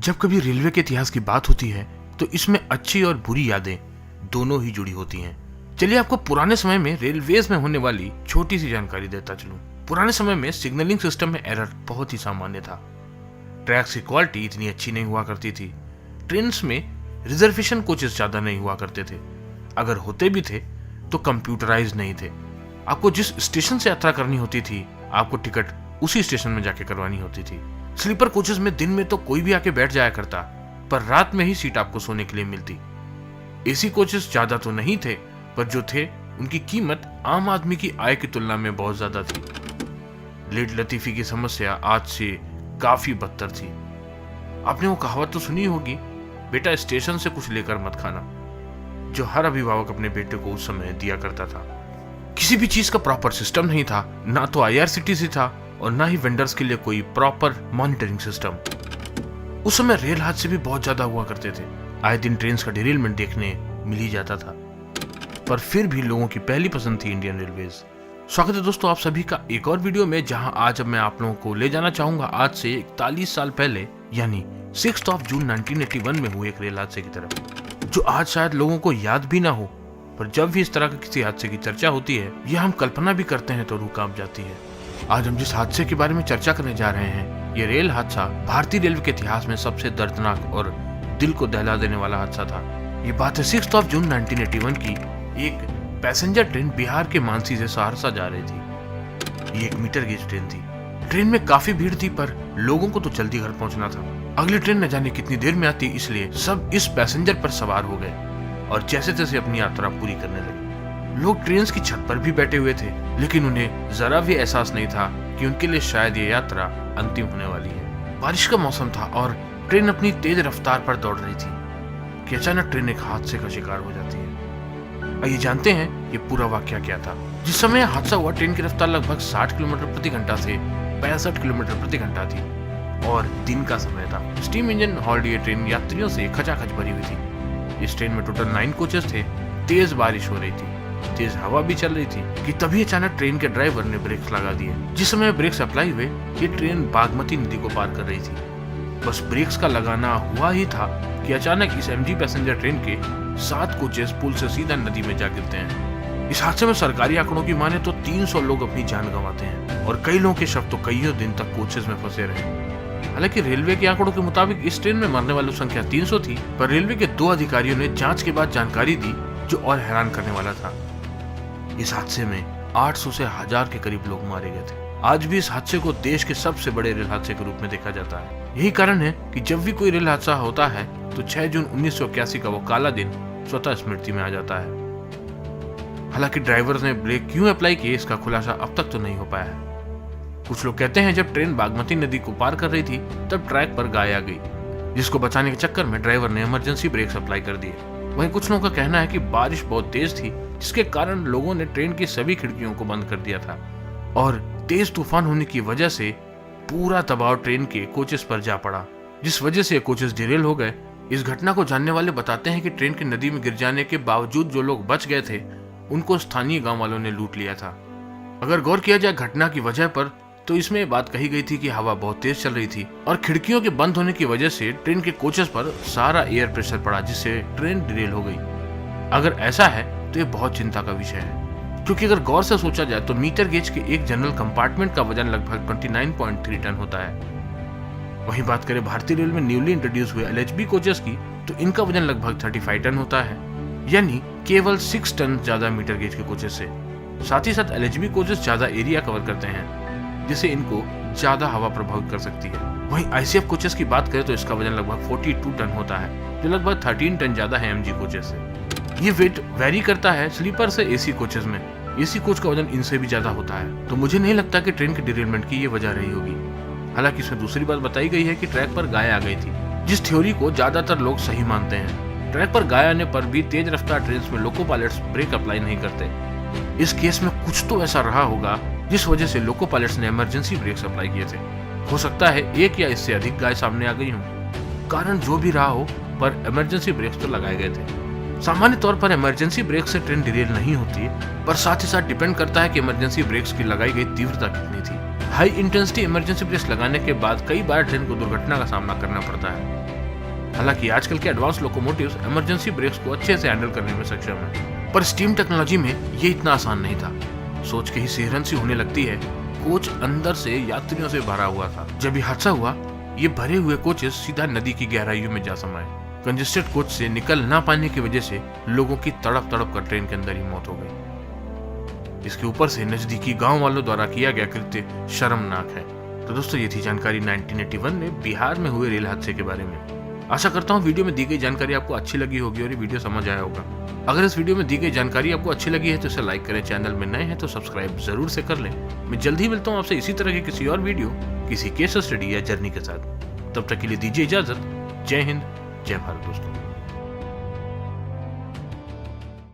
जब कभी रेलवे के इतिहास की बात होती है तो इसमें अच्छी और बुरी यादें दोनों ही जुड़ी होती हैं। चलिए आपको पुराने समय में रेलवेज में होने वाली छोटी सी जानकारी देता चलूं। पुराने समय में सिग्नलिंग सिस्टम में एरर बहुत ही सामान्य था। ट्रैक्स की क्वालिटी इतनी अच्छी नहीं हुआ करती थी। ट्रेन्स में रिजर्वेशन कोचेस ज्यादा नहीं हुआ करते थे। अगर होते भी थे तो कंप्यूटराइज नहीं थे। आपको जिस स्टेशन से यात्रा करनी होती थी आपको टिकट उसी स्टेशन में जाके करवानी होती थी। स्लीपर कोचेस में दिन में तो कोई भी आके बैठ जाया करता, पर रात में ही सीट आपको सोने के लिए मिलती। एसी कोचेस ज्यादा तो नहीं थे, पर जो थे उनकी कीमत आम आदमी की आय की तुलना में बहुत ज्यादा थी। लेट लतीफी की समस्या आज से काफी बदतर थी। आपने वो कहावत तो सुनी होगी, बेटा स्टेशन से कुछ लेकर मत खाना, जो हर अभिभावक अपने बेटे को उस समय दिया करता था। किसी भी चीज का प्रॉपर सिस्टम नहीं था, ना तो आईआरसीटीसी था और ना ही वेंडर्स के लिए कोई प्रॉपर मॉनिटरिंग सिस्टम। उस समय रेल हादसे भी बहुत ज्यादा हुआ करते थे। आए दिन ट्रेन का डिरेलमेंट देखने मिल ही जाता था, पर फिर भी लोगों की पहली पसंद थी इंडियन रेलवेज। स्वागत है दोस्तों आप सभी का एक और वीडियो में, जहां आज अब मैं आप लोगों को ले जाना चाहूंगा आज से 41 साल पहले, यानी 6 जून 1981 में हुए एक रेल हादसे की तरफ, जो आज शायद लोगों को याद भी ना हो, पर जब भी इस तरह के किसी हादसे की चर्चा होती है या हम कल्पना भी करते हैं तो रूह कांप जाती है। आज हम जिस हादसे के बारे में चर्चा करने जा रहे हैं, ये रेल हादसा भारतीय रेलवे के इतिहास में सबसे दर्दनाक और दिल को दहला देने वाला हादसा था। ये बात है 6 जून 1981 की। एक पैसेंजर ट्रेन बिहार के मानसी से सहरसा जा रही थी। ये एक मीटर गेज ट्रेन थी। ट्रेन में काफी भीड़ थी, पर लोगों को तो जल्दी घर पहुंचना था। अगली ट्रेन न जाने कितनी देर में आती, इसलिए सब इस पैसेंजर पर सवार हो गए और जैसे तैसे अपनी यात्रा पूरी करने लगे। लोग ट्रेन की छत पर भी बैठे हुए थे, लेकिन उन्हें जरा भी एहसास नहीं था कि उनके लिए शायद ये यात्रा अंतिम होने वाली है। बारिश का मौसम था और ट्रेन अपनी तेज रफ्तार पर दौड़ रही थी कि अचानक ट्रेन एक हादसे का शिकार हो जाती है। आइए जानते हैं ये पूरा वाकया क्या था। जिस समय हादसा हुआ, ट्रेन की रफ्तार लगभग 60 किलोमीटर प्रति घंटा से 65 किलोमीटर प्रति घंटा थी और दिन का समय था। स्टीम इंजन हॉल्ड ये ट्रेन यात्रियों से खचाखच भरी हुई थी। इस ट्रेन में टोटल 9 कोचेस थे। तेज बारिश हो रही थी, तेज हवा भी चल रही थी कि तभी अचानक ट्रेन के ड्राइवर ने ब्रेक्स लगा दिए। जिस समय ब्रेक्स अप्लाई हुए, ये ट्रेन बागमती नदी को पार कर रही थी। बस ब्रेक्स का लगाना हुआ ही था कि अचानक इस एमजी पैसेंजर ट्रेन के 7 कोचेस पुल से सीधा नदी में जा गिरते हैं। इस हादसे में सरकारी आंकड़ों की माने तो 300 लोग अपनी जान गंवाते हैं और कई लोगों के शव तो कईयों दिन तक कोचेस में फंसे रहे। हालांकि रेलवे के आंकड़ों के मुताबिक इस ट्रेन में मरने वालों की संख्या 300 थी, पर रेलवे के 2 अधिकारियों ने जांच के बाद जानकारी दी जो और हैरान करने वाला था। इस हादसे में 800 से 1000 के करीब लोग मारे गए थे। आज भी इस हादसे को देश के सबसे बड़े रेल हादसे के रूप में देखा जाता है। यही कारण है कि जब भी कोई रेल हादसा होता है तो 6 जून 1981 का वो काला दिन स्वतः स्मृति में आ जाता है। हालांकि ड्राइवर ने ब्रेक क्यों अप्लाई किए, इसका खुलासा अब तक तो नहीं हो पाया है। कुछ लोग कहते हैं जब ट्रेन बागमती नदी को पार कर रही थी तब ट्रैक पर गाय आ गई, जिसको बचाने के चक्कर में ड्राइवर ने इमरजेंसी ब्रेक्स अप्लाई कर दिए। वहीं कुछ लोगों का कहना है कि बारिश बहुत तेज थी, जिसके कारण लोगों ने ट्रेन की सभी खिड़कियों को बंद कर दिया था और तेज तूफान होने की वजह से पूरा दबाव ट्रेन के कोचेस पर जा पड़ा, जिस वजह से कोचेस डिरेल हो गए। इस घटना को जानने वाले बताते हैं कि ट्रेन की नदी में गिर जाने के बावजूद जो लोग बच गए थे उनको स्थानीय गांव वालों ने लूट लिया था। अगर गौर किया जाए घटना की वजह पर, तो इसमें बात कही गई थी कि हवा बहुत तेज चल रही थी और खिड़कियों के बंद होने की वजह से ट्रेन के कोचेस पर सारा एयर प्रेशर पड़ा, जिससे ट्रेन डिरेल हो गई। अगर ऐसा है तो ये बहुत चिंता का विषय है, क्योंकि अगर गौर से सोचा जाए तो मीटर गेज के एक जनरल कंपार्टमेंट का वजन लगभग 29.3 टन होता है। वहीं बात करें भारतीय रेल में न्यूली इंट्रोड्यूस हुए एलएचबी कोचेस की, तो इनका वजन लगभग 35 टन होता है, यानी केवल 6 टन ज्यादा मीटर गेज के कोचेस से। साथ ही साथ एलएचबी कोचेस ज्यादा एरिया कवर करते हैं, जिससे इनको ज्यादा हवा प्रभावित कर सकती है। वहीं आईसीएफ कोचेस की बात करें तो इसका वजन लगभग 42 टन होता है, जो लगभग 13 टन ज्यादा है एमजी कोचेस से। ये वेट वेरी करता है स्लीपर से एसी कोचेस में। एसी कोच का वजन इनसे भी ज्यादा होता है, तो मुझे नहीं लगता कि ट्रेन के डिरेलमेंट की ये वजह रही होगी। हालांकि इसमें दूसरी बात बताई गई है कि ट्रैक पर गाय आ गई थी, जिस थ्योरी को ज्यादातर लोग सही मानते हैं। ट्रैक पर गाय आने पर भी तेज रफ्तार ट्रेन में लोको पायलट्स ब्रेक अप्लाई नहीं करते। इस केस में कुछ तो ऐसा रहा होगा जिस वजह से लोको पायलट्स ने इमरजेंसी ब्रेक्स अप्लाई किए थे। हो सकता है एक या इससे अधिक गाय सामने आ गई हों। कारण जो भी रहा हो, पर इमरजेंसी ब्रेक्स तो लगाए गए थे। सामान्य तौर पर इमरजेंसी ब्रेक से ट्रेन डिरेल नहीं होती, पर साथ ही साथ डिपेंड करता है कि इमरजेंसी ब्रेक्स की लगाई गई तीव्रता कितनी थी। हाई इंटेंसिटी इमरजेंसी ब्रेक्स लगाने के बाद कई बार ट्रेन को दुर्घटना का सामना करना पड़ता है। हालांकि आजकल के एडवांस लोकोमोटिव्स इमरजेंसी ब्रेक्स को अच्छे से हैंडल करने में सक्षम है, पर स्टीम टेक्नोलॉजी में ये इतना आसान नहीं था। सोच के ही सिहरन सी होने लगती है। कोच अंदर से यात्रियों से भरा हुआ था। जब ये हादसा हुआ, ये भरे हुए कोचेस सीधा नदी की गहराइयों में जा समाये। कंजेस्टेड कोच से निकल ना पाने की वजह से लोगों की तड़प तड़प कर ट्रेन के अंदर ही मौत हो गई। इसके ऊपर से नजदीकी गांव वालों द्वारा किया गया कृत्य शर्मनाक है। तो दोस्तों, ये थी जानकारी 1981 में बिहार में हुए रेल हादसे के बारे में। आशा करता हूँ वीडियो में दी गई जानकारी आपको अच्छी लगी होगी और ये वीडियो समझ आया होगा। अगर इस वीडियो में दी गई जानकारी आपको अच्छी लगी है तो इसे लाइक करें, चैनल में नए हैं तो सब्सक्राइब जरूर से कर लें। मैं जल्द ही मिलता हूँ आपसे इसी तरह के किसी और वीडियो, किसी केस स्टडी या जर्नी के साथ। तब तक के लिए दीजिए इजाजत। जय हिंद, जय भारत दोस्तों।